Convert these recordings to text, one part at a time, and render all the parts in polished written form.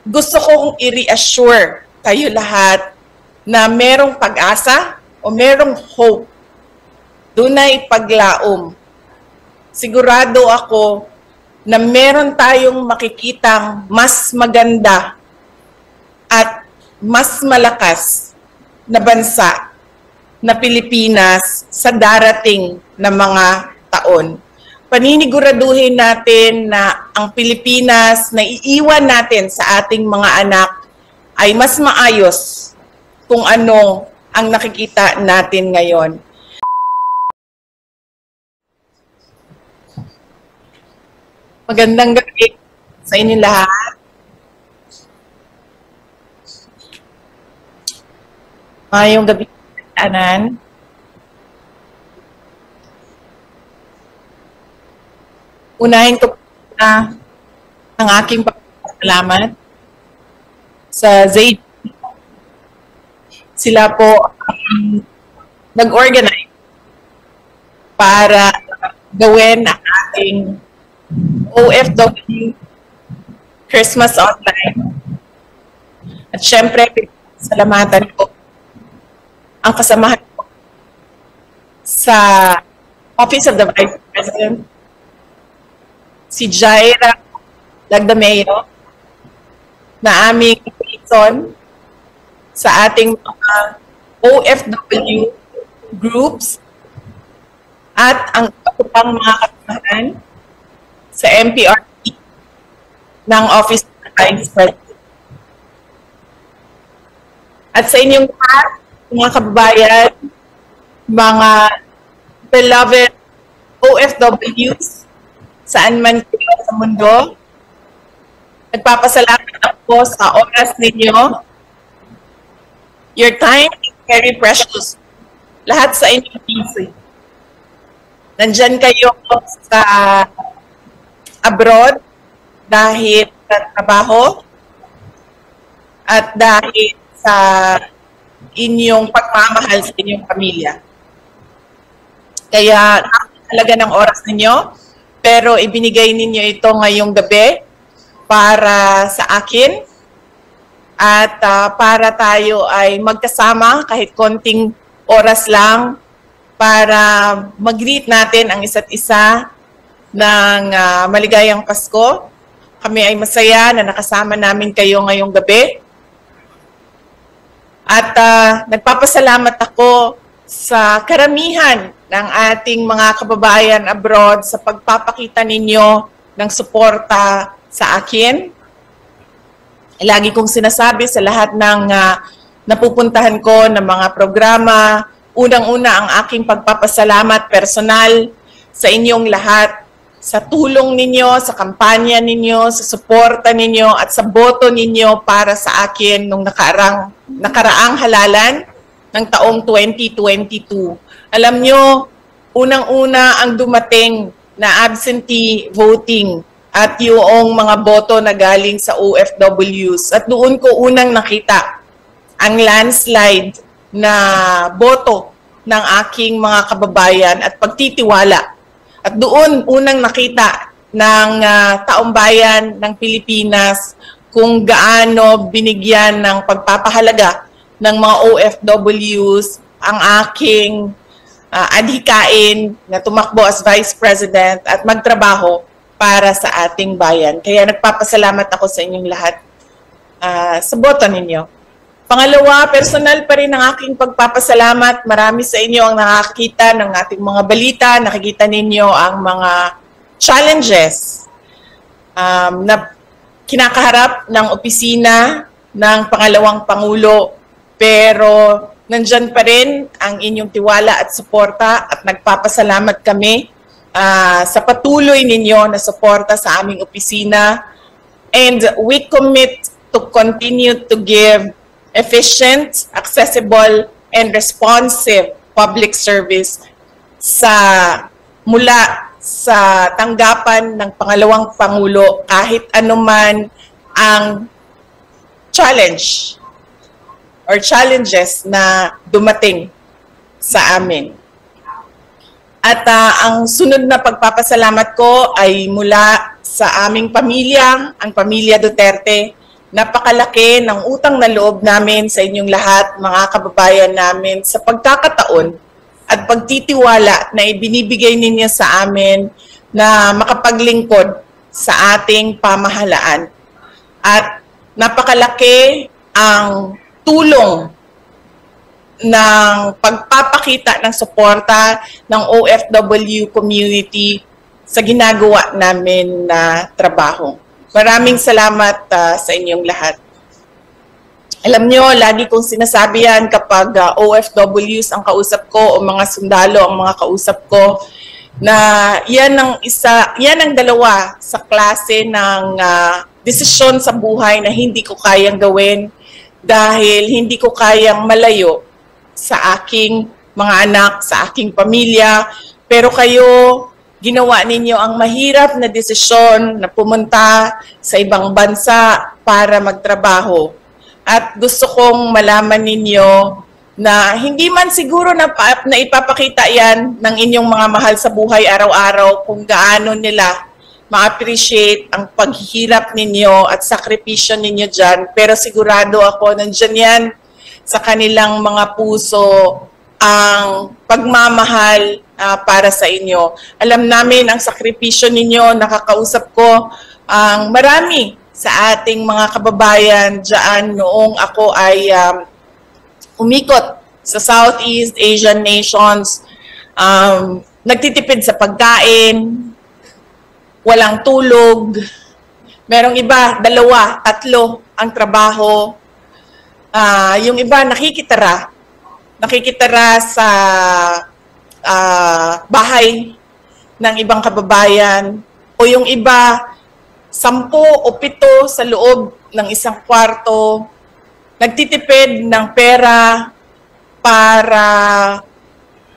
gusto kong i-reassure kayo lahat na merong pag-asa o merong hope. Dunay paglaom. Sigurado ako na meron tayong makikitang mas maganda at mas malakas na bansa na Pilipinas sa darating na mga taon. Paniniguraduhin natin na ang Pilipinas na iiwan natin sa ating mga anak ay mas maayos kung ano ang nakikita natin ngayon. Magandang gabi sa inyo lahat. Mayong gabi, Anan. Unahin ko na ang aking pagpapasalamat sa ZAID. Sila po nag-organize para gawin ang ating OFW Christmas Online. At syempre, salamatan ko ang kasamahan ko sa Office of the Vice President, si Jaira Lagdameo, na aming liaison sa ating mga OFW groups at ang pang mga kasamahan sa MPRT ng Office of the Vice President. At sa inyong lahat, mga kababayan, mga beloved OFWs, saan man kayo sa mundo, nagpapasalamat ako sa oras ninyo. Your time is very precious. Lahat sa inyo busy. Nandyan kayo sa abroad dahil sa trabaho at dahil sa inyong pagmamahal sa inyong pamilya. Kaya napakahalaga ng oras ninyo, pero ibinigay ninyo ito ngayong gabi para sa akin at para tayo ay magkasama kahit konting oras lang para mag-greet natin ang isa't isa ng maligayang Pasko. Kami ay masaya na nakasama namin kayo ngayong gabi. At nagpapasalamat ako sa karamihan ng ating mga kababayan abroad sa pagpapakita ninyo ng suporta sa akin. Lagi kong sinasabi sa lahat ng napupuntahan ko ng mga programa, unang-una ang aking pagpapasalamat personal sa inyong lahat, sa tulong ninyo, sa kampanya ninyo, sa suporta ninyo at sa boto ninyo para sa akin nung nakaraang halalan ng taong 2022. Alam nyo, unang-una ang dumating na absentee voting at yung mga boto na galing sa OFWs. At doon ko unang nakita ang landslide na boto ng aking mga kababayan at pagtitiwala. At doon unang nakita ng taong bayan ng Pilipinas kung gaano binigyan ng pagpapahalaga ng mga OFWs ang aking adhikain na tumakbo as Vice President at magtrabaho para sa ating bayan. Kaya nagpapasalamat ako sa inyong lahat sa boto ninyo. Pangalawa, personal pa rin ang aking pagpapasalamat. Marami sa inyo ang nakakita ng ating mga balita. Nakikita ninyo ang mga challenges na kinakaharap ng opisina ng pangalawang Pangulo. Pero nandyan pa rin ang inyong tiwala at suporta at nagpapasalamat kami sa patuloy ninyo na suporta sa aming opisina. And we commit to continue to give efficient, accessible, and responsive public service mula sa tanggapan ng pangalawang Pangulo kahit anuman ang challenge or challenges na dumating sa amin. At ang sunod na pagpapasalamat ko ay mula sa aming pamilya, ang pamilya Duterte, napakalaki ng utang na loob namin sa inyong lahat, mga kababayan namin, sa pagkakataon at pagtitiwala na ibinibigay ninyo sa amin na makapaglingkod sa ating pamahalaan. At napakalaki ang tulong ng pagpapakita ng suporta ng OFW community sa ginagawa namin na trabaho. Maraming salamat sa inyong lahat. Alam nyo, lagi kong sinasabi yan kapag OFWs ang kausap ko o mga sundalo ang mga kausap ko, na yan ang dalawa sa klase ng desisyon sa buhay na hindi ko kayang gawin dahil hindi ko kayang malayo sa aking mga anak, sa aking pamilya. Pero kayo, ginawa ninyo ang mahirap na desisyon na pumunta sa ibang bansa para magtrabaho. At gusto kong malaman ninyo na hindi man siguro na ipapakita yan ng inyong mga mahal sa buhay araw-araw kung gaano nila ma-appreciate ang paghihirap ninyo at sakripisyo ninyo dyan. Pero sigurado ako nandyan yan sa kanilang mga puso ang pagmamahal para sa inyo. Alam namin ang sakripisyo ninyo, nakakausap ko ang marami sa ating mga kababayan dyan noong ako ay umikot sa Southeast Asian nations, nagtitipid sa pagkain, walang tulog, merong iba, 2, 3 ang trabaho, yung iba nakikitira sa bahay ng ibang kababayan, o yung iba 10 o 7 sa loob ng isang kwarto, nagtitipid ng pera para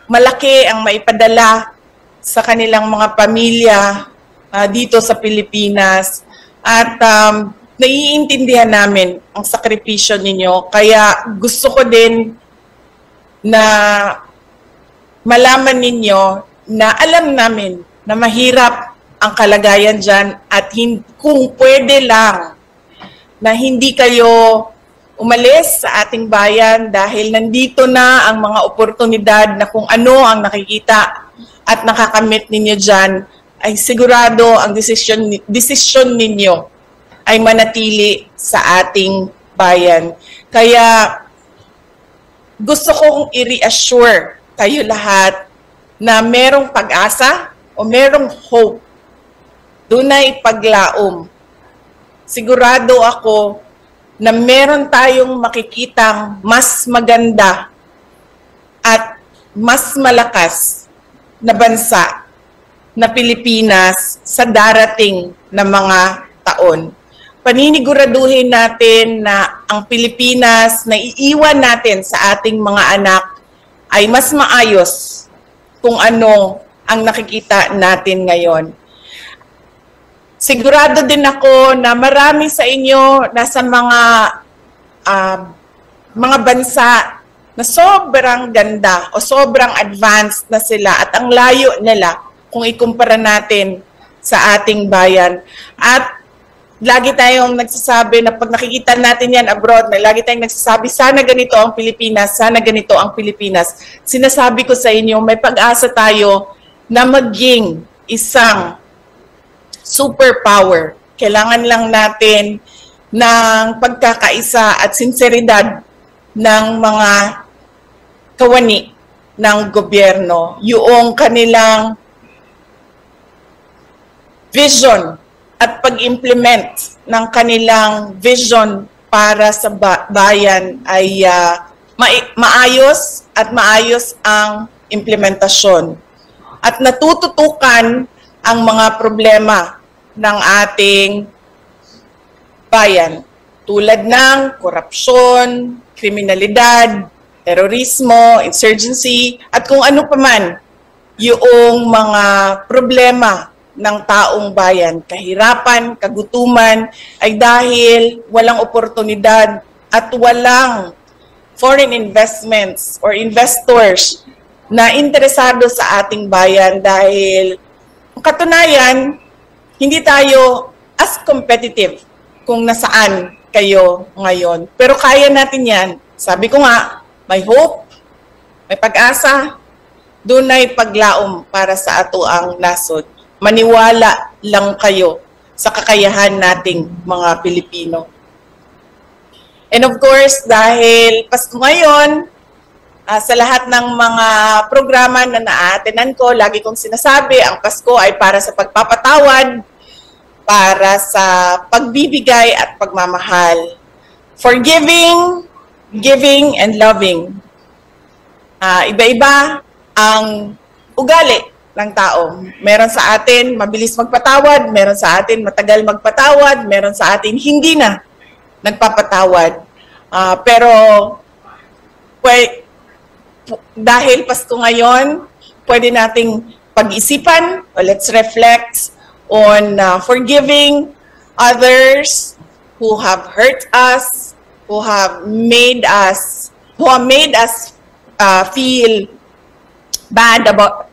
malaki ang maipadala sa kanilang mga pamilya dito sa Pilipinas. At naiintindihan namin ang sakripisyo ninyo, kaya gusto ko din na malaman ninyo na alam namin na mahirap ang kalagayan dyan at kung pwede lang na hindi kayo umalis sa ating bayan dahil nandito na ang mga oportunidad na kung ano ang nakikita at nakakamit ninyo dyan, ay sigurado ang desisyon ninyo ay manatili sa ating bayan. Kaya gusto kong i-reassure kayo lahat na merong pag-asa o merong hope. Doon ay paglaom. Sigurado ako na meron tayong makikitang mas maganda at mas malakas na bansa na Pilipinas sa darating na mga taon. Paniniguraduhin natin na ang Pilipinas na iiwan natin sa ating mga anak ay mas maayos kung ano ang nakikita natin ngayon. Sigurado din ako na marami sa inyo nasa mga bansa na sobrang ganda o sobrang advanced na sila at ang layo nila kung ikumpara natin sa ating bayan. At lagi tayong nagsasabi na pag nakikita natin yan abroad, lagi tayong nagsasabi, sana ganito ang Pilipinas, sana ganito ang Pilipinas. Sinasabi ko sa inyo, may pag-asa tayo na maging isang superpower. Kailangan lang natin ng pagkakaisa at sinseridad ng mga kawani ng gobyerno. Yung kanilang vision at pag-implement ng kanilang vision para sa bayan ay maayos at maayos ang implementasyon. At natututukan ang mga problema ng ating bayan tulad ng korupsyon, kriminalidad, terorismo, insurgency, at kung ano pa man yung mga problema ng taong bayan. Kahirapan, kagutuman ay dahil walang oportunidad at walang foreign investments or investors na interesado sa ating bayan dahil katunayan, hindi tayo as competitive kung nasaan kayo ngayon. Pero kaya natin yan. Sabi ko nga, may hope, may pag-asa, dunay paglaom para sa ato ang nasod. Maniwala lang kayo sa kakayahan nating mga Pilipino. And of course, dahil Pasko ngayon, sa lahat ng mga programa na naatinan ko, lagi kong sinasabi, ang Pasko ay para sa pagpapatawad, para sa pagbibigay at pagmamahal. Forgiving, giving, and loving. Iba-iba ang ugali ng tao. Meron sa atin mabilis magpatawad, meron sa atin matagal magpatawad, meron sa atin hindi na nagpapatawad. Pero dahil Pasko ngayon, pwede nating pag-isipan, let's reflect on forgiving others who have hurt us, who have made us feel bad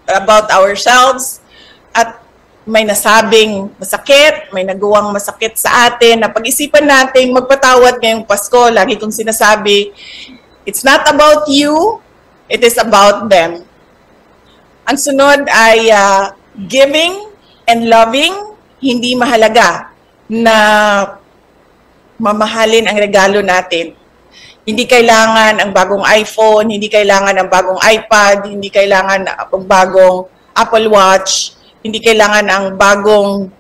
about ourselves, at may nasabing masakit, may nagawang masakit sa atin, na pag-isipan natin magpatawad ngayong Pasko. Lagi kong sinasabi, it's not about you, it is about them. Ang sunod ay giving and loving. Hindi mahalaga na mamahalin ang regalo natin. Hindi kailangan ang bagong iPhone, hindi kailangan ang bagong iPad, hindi kailangan ang bagong Apple Watch, hindi kailangan ang bagong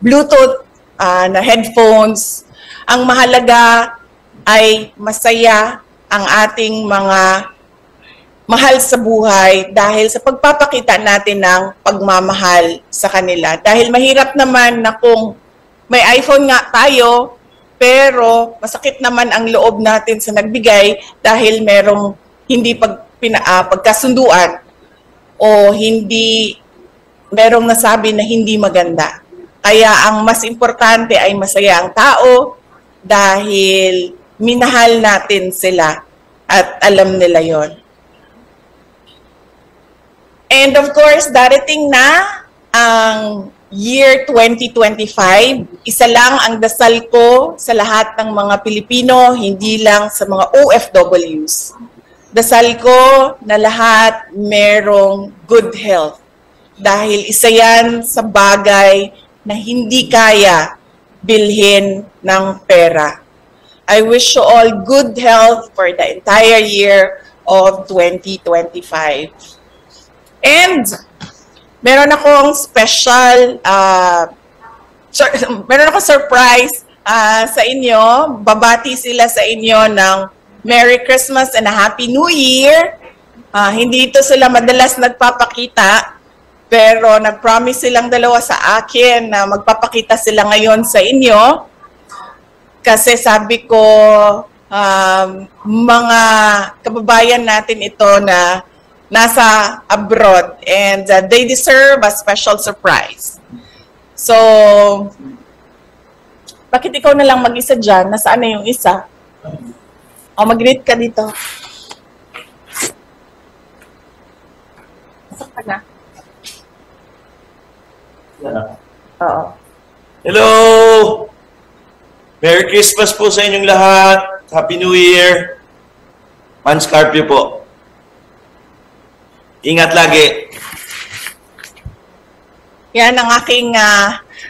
Bluetooth na headphones. Ang mahalaga ay masaya ang ating mga mahal sa buhay dahil sa pagpapakita natin ng pagmamahal sa kanila. Dahil mahirap naman na kung may iPhone nga tayo, pero masakit naman ang loob natin sa nagbigay dahil merong hindi pagkasunduan o hindi merong nasabi na hindi maganda. Kaya ang mas importante ay masaya ang tao dahil minahal natin sila at alam nila yon. And of course, darating na ang year 2025, isa lang ang dasal ko sa lahat ng mga Pilipino, hindi lang sa mga OFWs. Dasal ko na lahat merong good health. Dahil isa yan sa bagay na hindi kaya bilhin ng pera. I wish you all good health for the entire year of 2025. And meron akong special, meron akong surprise sa inyo. Babati sila sa inyo ng Merry Christmas and a Happy New Year. Hindi ito sila madalas nagpapakita, pero nag-promise silang dalawa sa akin na magpapakita sila ngayon sa inyo. Kasi sabi ko, mga kababayan natin ito na nasa abroad, and they deserve a special surprise. So, bakit ikaw na lang mag-isa dyan? Nasaan na yung isa? O, mag-greet ka dito. Pasok ka na. Oo. Hello! Merry Christmas po sa inyong lahat. Happy New Year. Man Scarpio po. Ingat lagi. Yan ang aking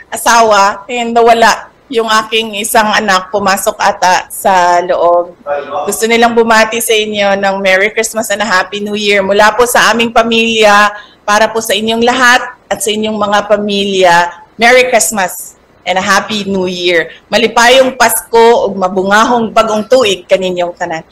asawa. And nawala yung aking isang anak, pumasok ata sa loob. Gusto nilang bumati sa inyo ng Merry Christmas and a Happy New Year. Mula po sa aming pamilya, para po sa inyong lahat at sa inyong mga pamilya, Merry Christmas and a Happy New Year. Malipayong Pasko ug mabungahong bagong tuig kaninyong tanan.